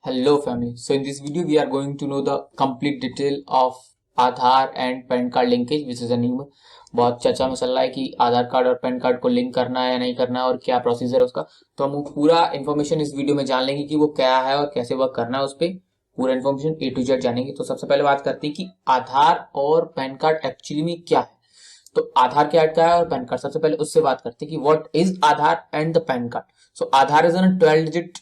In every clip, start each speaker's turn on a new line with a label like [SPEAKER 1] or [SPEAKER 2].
[SPEAKER 1] Hello family. So in this video we are going to know the complete detail of Aadhaar and pan card linkage which is a new. बहुत चर्चा में चल रहा है कि आधार card और pan card को लिंक करना है या नहीं करना है और क्या प्रोसीजर है उसका। तो हम पूरा इन्फॉर्मेशन इस वीडियो में जान लेंगे कि वो क्या है और कैसे वर्क करना है, उस पर पूरा इन्फॉर्मेशन ए टू जेड जानेंगे। तो सबसे पहले बात करते हैं कि आधार और पैन कार्ड एक्चुअली में क्या है। तो आधार क्या है और पैन कार्ड, सबसे पहले उससे बात करते हैं कि what is Aadhaar and the pan card. So Aadhaar is an 12 digit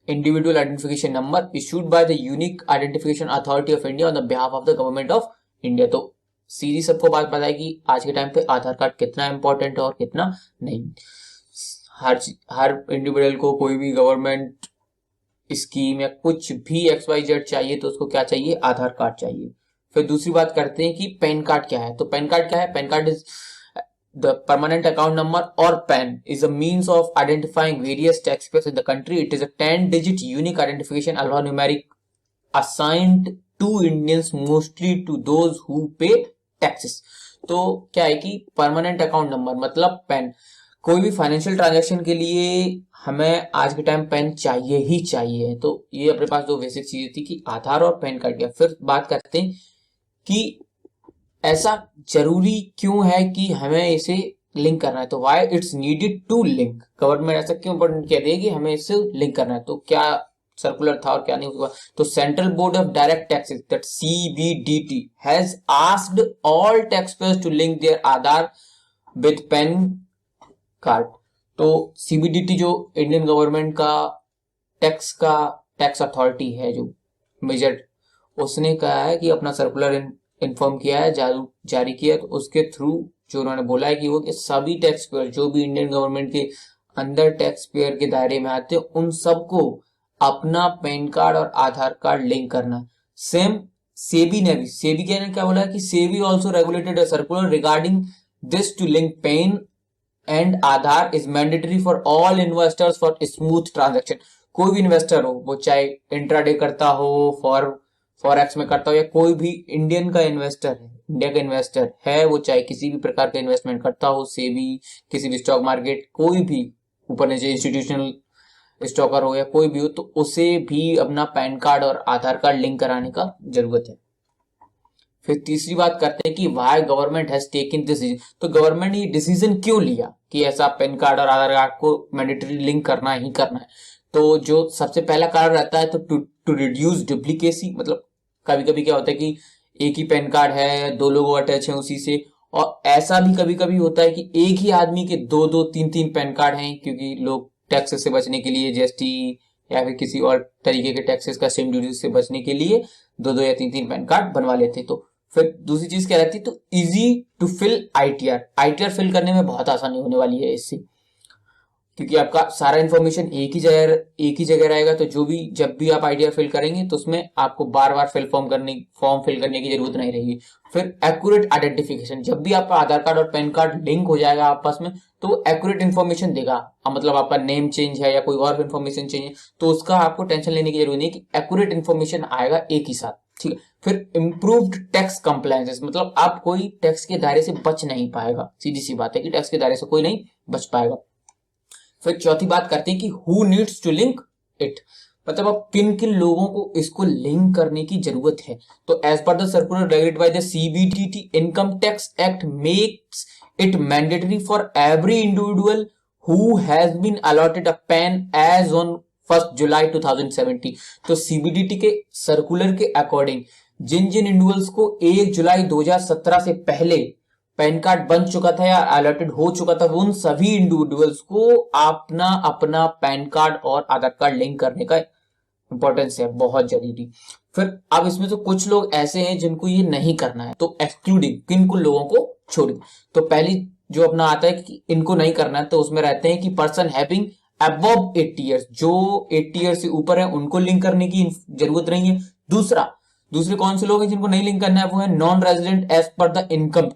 [SPEAKER 1] individual identification number issued by the Unique Identification Authority of India on the behalf of the Government of India। तो सीधी सबको बात पता है कि आज के time पे आधार card कितना इंपॉर्टेंट है और कितना नहीं। हर इंडिविजुअल को कोई भी गवर्नमेंट स्कीम या कुछ भी XYZ चाहिए तो उसको क्या चाहिए, आधार कार्ड चाहिए। फिर दूसरी बात करते हैं कि पैन कार्ड क्या है। तो पैन कार्ड क्या है, pan card is the permanent account number or PAN is a means of identifying various taxpayers in the country. It is a 10-digit unique identification alphanumeric assigned to Indians, mostly to those who pay taxes। तो क्या है कि permanent account number मतलब pan, कोई भी financial transaction के लिए हमें आज के टाइम पैन चाहिए ही चाहिए। तो ये अपने पास दो बेसिक चीजें थी कि आधार और पैन कार्ड। क्या फिर बात करते हैं कि ऐसा जरूरी क्यों है कि हमें इसे लिंक करना है। तो why it's needed to link, government ऐसा क्यों इम्पोर्टेंट कह रही है कि हमें इसे लिंक करना है। तो क्या सर्कुलर था और क्या नहीं हुआ। तो central board of direct taxes that CBDT has asked all taxpayers to link their Aadhaar with PAN card. तो CBDT जो इंडियन गवर्नमेंट का टैक्स अथॉरिटी है जो मेजर, उसने कहा है कि अपना सर्कुलर इन्फॉर्म किया है, जारी किया। तो उसके थ्रू जो उन्होंने बोला है कि वो कि सभी टैक्स पेयर जो भी इंडियन गवर्नमेंट के अंदर टैक्स पेयर के दायरे में आते हैं उन सबको अपना पैन कार्ड और आधार कार्ड लिंक करना। सेम सेबी ने भी, सेबी क्या बोला है कि SEBI also regulated a circular regarding this to link PAN and Aadhaar is mandatory for all investors for smooth transaction. कोई भी इन्वेस्टर हो, वो चाहे इंट्राडे करता हो, फॉरेक्स में करता हो, या कोई भी इंडियन का इन्वेस्टर है, इंडिया का इन्वेस्टर है, वो चाहे किसी भी प्रकार का इन्वेस्टमेंट करता हो, सेबी, किसी भी स्टॉक मार्केट, कोई भी ऊपर नीचे इंस्टीट्यूशनल स्टॉकर हो या कोई भी हो, तो उसे भी अपना पैन कार्ड और आधार कार्ड लिंक कराने का जरूरत है। फिर तीसरी बात करते हैं कि why government has taken this decision. तो गवर्नमेंट ने ये डिसीजन क्यों लिया कि ऐसा पैन कार्ड और आधार कार्ड को मैंडेटरी लिंक करना ही करना है। तो जो सबसे पहला कारण रहता है तो टू रिड्यूस डुप्लीकेसी, मतलब कभी कभी क्या होता है कि एक ही पैन कार्ड है, दो लोग अटैच हैं उसी से, और ऐसा भी कभी कभी होता है कि एक ही आदमी के दो दो तीन तीन पैन कार्ड हैं, क्योंकि लोग टैक्सेस से बचने के लिए, GST या फिर किसी और तरीके के टैक्सेस का सेम ड्यूटी से बचने के लिए दो दो या तीन तीन पैन कार्ड बनवा लेते। तो फिर दूसरी चीज क्या रहती है, तो easy to fill ITR fill करने में बहुत आसानी होने वाली है इससे, क्योंकि आपका सारा इन्फॉर्मेशन एक ही जगह रहेगा। तो जब भी आप ITR फिल करेंगे तो उसमें आपको बार बार फॉर्म फिल करने की जरूरत नहीं रहेगी। फिर एक्यूरेट आइडेंटिफिकेशन, जब भी आपका आधार कार्ड और पैन कार्ड लिंक हो जाएगा आपस में तो वो एक्यूरेट इन्फॉर्मेशन देगा। मतलब आपका नेम चेंज है या कोई और इन्फॉर्मेशन चेंज है तो उसका आपको टेंशन लेने की जरूरत नहीं कि एक्यूरेट इन्फॉर्मेशन आएगा एक ही साथ, ठीक है। फिर इम्प्रूव्ड टैक्स कंप्लायंसेस, मतलब आप कोई टैक्स के दायरे से बच नहीं पाएगा, सीधी सी बात है कि टैक्स के दायरे से कोई नहीं बच पाएगा। फिर चौथी बात करते हैं कि who needs to link it, मतलब अब किन किन लोगों को इसको लिंक करने की जरूरत है। तो as per the circular regulated by the CBDT, income tax act makes it mandatory for every individual who has been allotted a PAN as on 1 July 2017। तो CBDT के सर्कुलर के अकॉर्डिंग जिन इंडिविजुअल्स को 1 July 2017 से पहले pan card बन चुका था या अलॉटेड हो चुका था, उन सभी इंडिविजुअल्स को अपना पैन कार्ड और आधार कार्ड लिंक करने का इंपॉर्टेंस है, बहुत जरूरी। फिर अब इसमें तो कुछ लोग ऐसे हैं जिनको ये नहीं करना है, तो एक्सक्लूडिंग किन कुछ लोगों को छोड़। तो पहली जो अपना आता है कि इनको नहीं करना है, तो उसमें रहते हैं कि पर्सन हैविंग अबव 80 ईयर्स, जो 80 ईयर्स से ऊपर है उनको लिंक करने की जरूरत नहीं है। दूसरे कौन से लोग हैं जिनको नहीं लिंक करना है, वो है non resident as per the income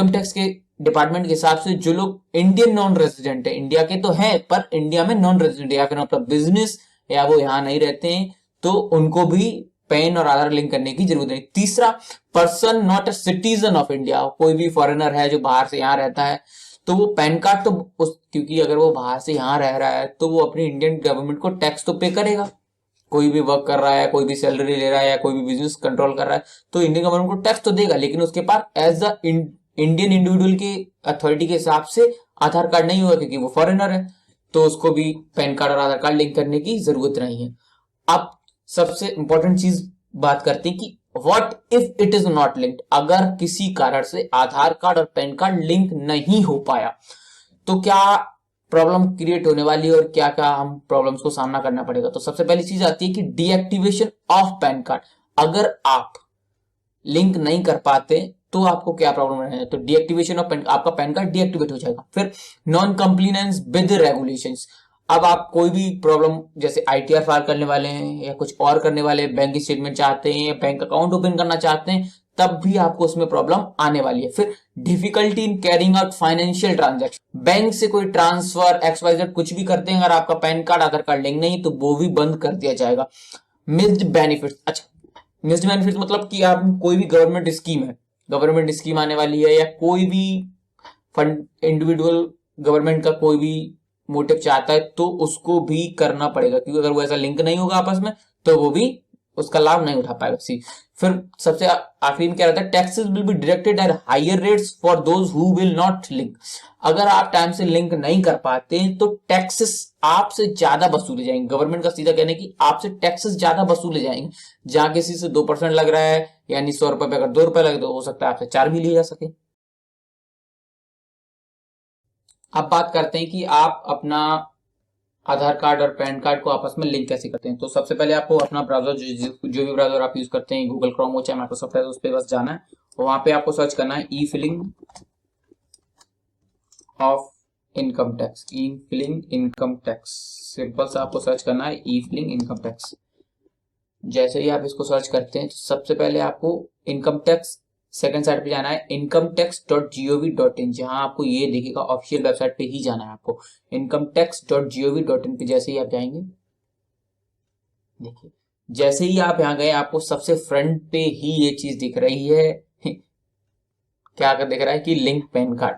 [SPEAKER 1] tax के डिपार्टमेंट के हिसाब से जो लोग इंडियन नॉन रेजिडेंट है, इंडिया के तो है पर इंडिया में नॉन रेजिडेंट या फिर मतलब बिजनेस या वो यहाँ नहीं रहते हैं, तो उनको भी पैन और आधार लिंक करने की जरूरत नहीं। तीसरा, person not a citizen of India, कोई भी फॉरेनर है जो बाहर से यहाँ रहता है तो वो पैन कार्ड तो क्योंकि अगर वो बाहर से यहाँ रह रहा है तो वो अपनी इंडियन गवर्नमेंट को टैक्स तो पे करेगा, कोई भी वर्क कर रहा है, कोई भी सैलरी ले रहा है या कोई भी बिजनेस कंट्रोल कर रहा है, तो इंडियन गवर्नमेंट को टैक्स तो देगा, लेकिन उसके पास एज अ इंडियन इंडिविजुअल की अथॉरिटी के हिसाब से आधार कार्ड नहीं होगा, क्योंकि वो फॉरेनर है, तो उसको भी पैन कार्ड और आधार कार्ड लिंक करने की जरूरत नहीं है। अब सबसे इंपॉर्टेंट चीज बात करते हैं कि what if it is not linked, अगर किसी कारण से आधार कार्ड और पैन कार्ड लिंक नहीं हो पाया तो क्या प्रॉब्लम क्रिएट होने वाली है और क्या क्या हम प्रॉब्लम्स को सामना करना पड़ेगा। तो सबसे पहली चीज आती है कि डीएक्टिवेशन ऑफ पैन कार्ड। अगर आप लिंक नहीं कर पाते तो आपको क्या प्रॉब्लम है, तो डीएक्टिवेशन ऑफ पैन, आपका पैन कार्ड डीएक्टिवेट हो जाएगा। फिर नॉन कंप्लायंस विद रेगुलेशंस, अब आप कोई भी प्रॉब्लम जैसे आईटीआर फाइल करने वाले हैं या कुछ और करने वाले, बैंक स्टेटमेंट चाहते हैं या बैंक अकाउंट ओपन करना चाहते हैं, तब भी आपको उसमें प्रॉब्लम आने वाली है। फिर difficulty in carrying out financial transaction, bank से कोई ट्रांसफर XYZ कुछ भी करते हैं, अगर आपका पैन कार्ड आधार कार्ड लिंक नहीं तो वो भी बंद कर दिया जाएगा। मिस्ड बेनिफिट्स, अच्छा मिस्ड बेनिफिट्स मतलब कि आप कोई भी गवर्नमेंट स्कीम है, गवर्नमेंट स्कीम आने वाली है, या कोई भी फंड इंडिविजुअल गवर्नमेंट का कोई भी मोटिव चाहता है तो उसको भी करना पड़ेगा, क्योंकि अगर वो ऐसा लिंक नहीं होगा आपस में तो वो भी उसका लाभ नहीं उठा पाएगा। सी फिर सबसे आखिरी में क्या रहता है, taxes will be directed at higher rates for those who will not link. अगर आप टाइम से लिंक नहीं कर पाते तो टैक्सेस आपसे ज्यादा वसूले जाएंगे। गवर्नमेंट का सीधा कहना है कि आपसे टैक्सेस ज्यादा वसूले जाएंगे। जहां किसी से 2% लग रहा है, यानी 100 रुपए पे अगर 2 रुपए लगे तो हो सकता है आपसे 4 भी लिए जा सके। अब बात करते हैं कि आप अपना आधार कार्ड और पैन कार्ड को आपस में लिंक कैसे करते हैं। तो सबसे पहले आपको अपना ब्राउजर जो भी ब्राउजर आप यूज करते हैं, गूगल क्रोम हो चाहे माइक्रोसॉफ्ट है, उस पर बस जाना है और वहां पे आपको सर्च करना है ई filling of income tax, E filling income tax. Simple सा आपको सर्च करना है ई फिलिंग इनकम टैक्स। जैसे ही आप इसको सर्च करते हैं तो सबसे पहले आपको इनकम टैक्स सेकंड साइड पे जाना है, incometax.gov.in, जहां आपको ये दिखेगा ऑफिशियल वेबसाइट पे ही जाना है आपको, incometax.gov.in पे जैसे ही आप जाएंगे, देखिए जैसे ही आप यहाँ गए आपको सबसे फ्रंट पे ही ये चीज दिख रही है क्या दिख रहा है कि लिंक पैन कार्ड।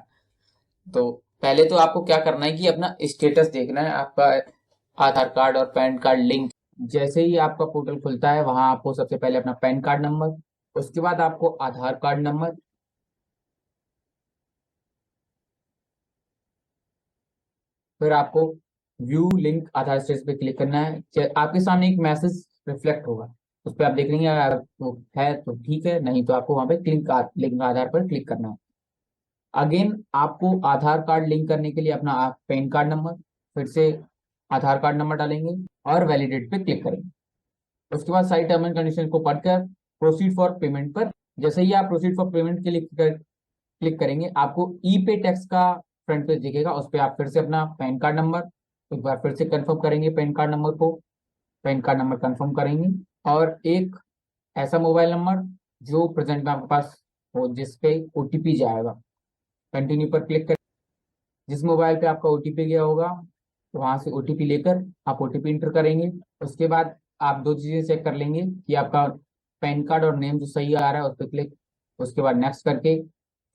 [SPEAKER 1] तो पहले तो आपको क्या करना है कि अपना स्टेटस देखना है, आपका आधार कार्ड और पैन कार्ड लिंक। जैसे ही आपका पोर्टल खुलता है वहां आपको सबसे पहले अपना पैन कार्ड नंबर, उसके बाद आपको आधार कार्ड नंबर, फिर आपको व्यू लिंक आधार स्टेटस पे क्लिक करना है। आपके सामने एक मैसेज रिफ्लेक्ट होगा, उस पर आप देख लेंगे, अगर वो है तो ठीक है, नहीं तो आपको वहां पे क्लिक लिंक आधार पर क्लिक करना है। अगेन आपको आधार कार्ड लिंक करने के लिए अपना पैन कार्ड नंबर, फिर से आधार कार्ड नंबर डालेंगे और वैलिडेट पे क्लिक करेंगे। उसके बाद सारी टर्म एंड कंडीशन को पढ़कर प्रोसीड फॉर पेमेंट पर, जैसे ही आप प्रोसीड फॉर पेमेंट के लिए क्लिक करेंगे आपको ई पे टैक्स का फ्रंट पेज दिखेगा, उस पर आप फिर से अपना पैन कार्ड नंबर एक बार फिर से कंफर्म करेंगे, पैन कार्ड नंबर को पैन कार्ड नंबर कंफर्म करेंगे और एक ऐसा मोबाइल नंबर जो प्रेजेंट में आपके पास हो जिस पे ओटीपी जाएगा, कंटिन्यू पर क्लिक करें। जिस मोबाइल पे आपका ओटीपी गया होगा तो वहां से ओटीपी लेकर आप ओटीपी इंटर करेंगे। उसके बाद आप दो चीजें चेक कर लेंगे कि आपका पैन कार्ड और नेम जो सही आ रहा है उस पर क्लिक, उसके बाद नेक्स्ट करके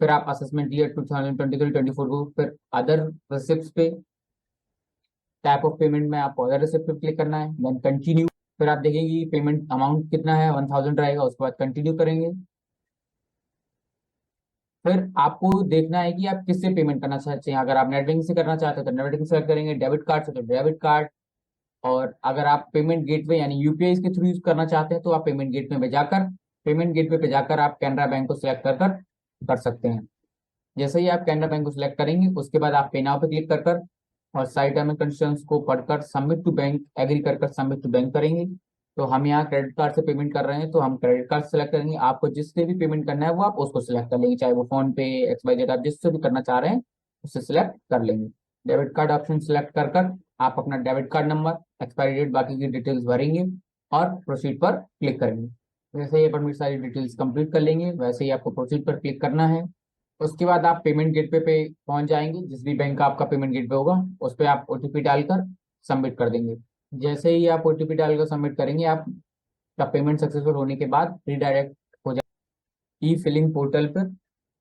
[SPEAKER 1] फिर आप असेसमेंट ईयर 2023-24 को फिर अदर रिसिप्ट पे टाइप ऑफ पेमेंट में आपको अदर रिसिप्ट पे क्लिक करना है, देन कंटिन्यू। फिर आप देखेंगे कि पेमेंट अमाउंट कितना है, 1000 रहेगा, उसके बाद कंटिन्यू करेंगे। फिर आपको देखना है कि आप किससे पेमेंट करना चाहते हैं, अगर आप नेट बैंकिंग से करना चाहते हैं तो नेट बैंकिंग सेलेक्ट करेंगे, डेबिट कार्ड से तो डेबिट कार्ड, और अगर आप पेमेंट गेटवे यानी यूपीआई के थ्रू यूज करना चाहते हैं तो आप पेमेंट गेटवे पे जाकर आप कैनरा बैंक को सिलेक्ट कर सकते हैं। जैसे ही आप कैनरा बैंक को सिलेक्ट करेंगे उसके बाद आप पे नाउ पे क्लिक कर और साइड टर्म एंड कंडीशंस को पढ़कर सबमिट टू बैंक एग्री कर सबमिट टू बैंक करेंगे। तो हम यहाँ क्रेडिट कार्ड से पेमेंट कर रहे हैं तो हम क्रेडिट कार्ड सेलेक्ट करेंगे, आपको जिससे भी पेमेंट करना है वो आप उसको सिलेक्ट कर लेंगे, चाहे वो फोन पे XYZ आप जिससे भी करना चाह रहे हैं उससे सिलेक्ट कर लेंगे। डेबिट कार्ड ऑप्शन सिलेक्ट कर आप अपना debit card number, expiry date, बाकी की डिटेल्स भरेंगे और प्रोसीड पर क्लिक करेंगे। वैसे ही अपनी सारी डिटेल्स कंप्लीट कर लेंगे, वैसे ही आपको प्रोसीड पर क्लिक करना है। उसके बाद आप पेमेंट गेटवे पे पहुंच जाएंगे, जिस भी बैंक का आपका पेमेंट गेटवे होगा उस पर आप ओटीपी डालकर सबमिट कर देंगे। जैसे ही आप ओटीपी डालकर सबमिट करेंगे आप का पेमेंट सक्सेसफुल होने के बाद रिडायरेक्ट हो जाए ई फिलिंग पोर्टल पर।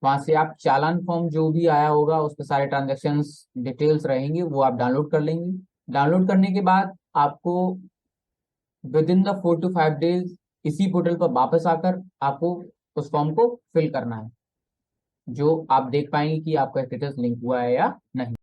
[SPEAKER 1] वहां से आप चालान फॉर्म जो भी आया होगा उस पर सारे ट्रांजेक्शन डिटेल्स रहेंगे वो आप डाउनलोड कर लेंगे। डाउनलोड करने के बाद आपको with in the 4 to 5 days इसी पोर्टल पर वापस आकर आपको उस फॉर्म को फिल करना है, जो आप देख पाएंगे कि आपका स्टेटस लिंक हुआ है या नहीं।